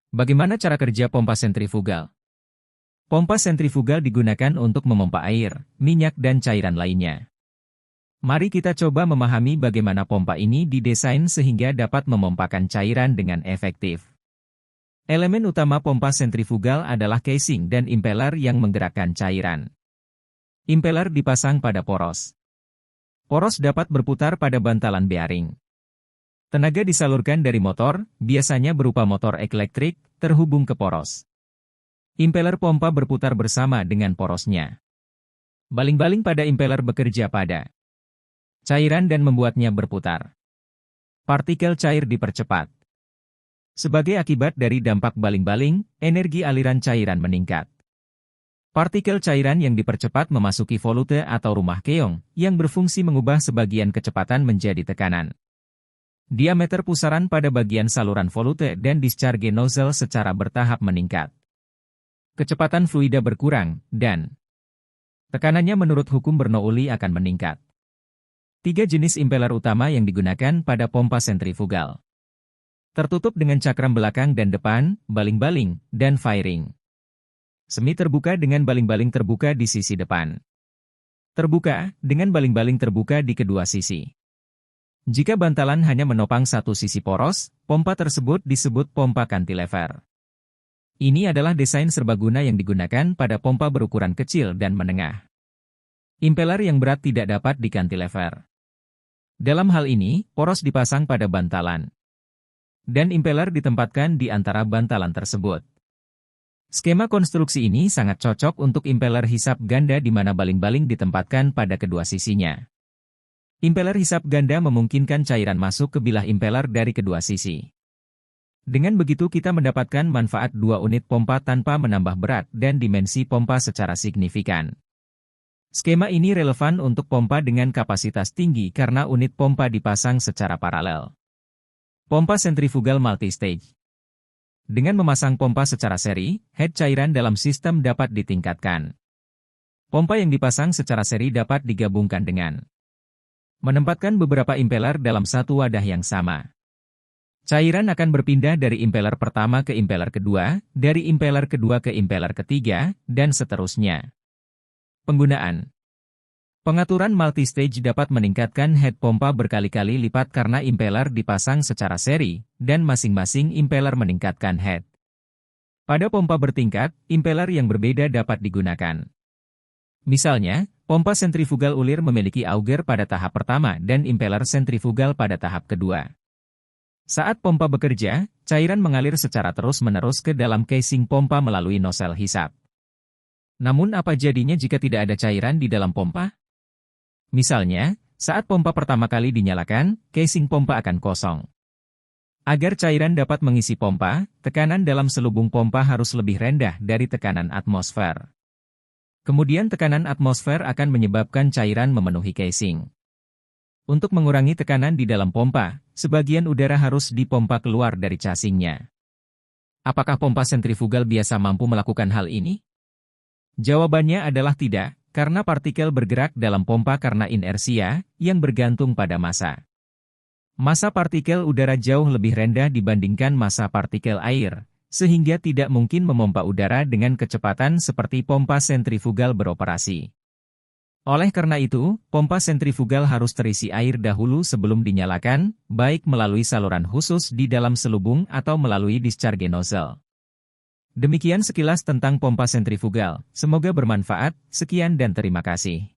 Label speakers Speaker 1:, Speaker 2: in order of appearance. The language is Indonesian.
Speaker 1: Bagaimana cara kerja pompa sentrifugal? Pompa sentrifugal digunakan untuk memompa air, minyak dan cairan lainnya. Mari kita coba memahami bagaimana pompa ini didesain sehingga dapat memompakan cairan dengan efektif. Elemen utama pompa sentrifugal adalah casing dan impeller yang menggerakkan cairan. Impeller dipasang pada poros. Poros dapat berputar pada bantalan bearing. Tenaga disalurkan dari motor, biasanya berupa motor elektrik, terhubung ke poros. Impeller pompa berputar bersama dengan porosnya. Baling-baling pada impeller bekerja pada cairan dan membuatnya berputar. Partikel cair dipercepat. Sebagai akibat dari dampak baling-baling, energi aliran cairan meningkat. Partikel cairan yang dipercepat memasuki volute atau rumah keong, yang berfungsi mengubah sebagian kecepatan menjadi tekanan. Diameter pusaran pada bagian saluran volute dan discharge nozzle secara bertahap meningkat. Kecepatan fluida berkurang, dan tekanannya menurut hukum Bernoulli akan meningkat. 3 jenis impeller utama yang digunakan pada pompa sentrifugal. Tertutup dengan cakram belakang dan depan, baling-baling, dan firing. Semi terbuka dengan baling-baling terbuka di sisi depan. Terbuka, dengan baling-baling terbuka di kedua sisi. Jika bantalan hanya menopang satu sisi poros, pompa tersebut disebut pompa cantilever. Ini adalah desain serbaguna yang digunakan pada pompa berukuran kecil dan menengah. Impeller yang berat tidak dapat dikantilever. Dalam hal ini, poros dipasang pada bantalan. Dan impeller ditempatkan di antara bantalan tersebut. Skema konstruksi ini sangat cocok untuk impeller hisap ganda di mana baling-baling ditempatkan pada kedua sisinya. Impeller hisap ganda memungkinkan cairan masuk ke bilah impeller dari kedua sisi. Dengan begitu kita mendapatkan manfaat 2 unit pompa tanpa menambah berat dan dimensi pompa secara signifikan. Skema ini relevan untuk pompa dengan kapasitas tinggi karena unit pompa dipasang secara paralel. Pompa sentrifugal multistage. Dengan memasang pompa secara seri, head cairan dalam sistem dapat ditingkatkan. Pompa yang dipasang secara seri dapat digabungkan dengan menempatkan beberapa impeller dalam satu wadah yang sama. Cairan akan berpindah dari impeller pertama ke impeller kedua, dari impeller kedua ke impeller ketiga, dan seterusnya. Penggunaan. Pengaturan multistage dapat meningkatkan head pompa berkali-kali lipat karena impeller dipasang secara seri, dan masing-masing impeller meningkatkan head. Pada pompa bertingkat, impeller yang berbeda dapat digunakan. Misalnya, pompa sentrifugal ulir memiliki auger pada tahap pertama dan impeller sentrifugal pada tahap kedua. Saat pompa bekerja, cairan mengalir secara terus-menerus ke dalam casing pompa melalui nozzle hisap. Namun apa jadinya jika tidak ada cairan di dalam pompa? Misalnya, saat pompa pertama kali dinyalakan, casing pompa akan kosong. Agar cairan dapat mengisi pompa, tekanan dalam selubung pompa harus lebih rendah dari tekanan atmosfer. Kemudian tekanan atmosfer akan menyebabkan cairan memenuhi casing. Untuk mengurangi tekanan di dalam pompa, sebagian udara harus dipompa keluar dari casingnya. Apakah pompa sentrifugal biasa mampu melakukan hal ini? Jawabannya adalah tidak, karena partikel bergerak dalam pompa karena inersia, yang bergantung pada massa. Massa partikel udara jauh lebih rendah dibandingkan massa partikel air, sehingga tidak mungkin memompa udara dengan kecepatan seperti pompa sentrifugal beroperasi. Oleh karena itu, pompa sentrifugal harus terisi air dahulu sebelum dinyalakan, baik melalui saluran khusus di dalam selubung atau melalui discharge nozzle. Demikian sekilas tentang pompa sentrifugal, semoga bermanfaat, sekian dan terima kasih.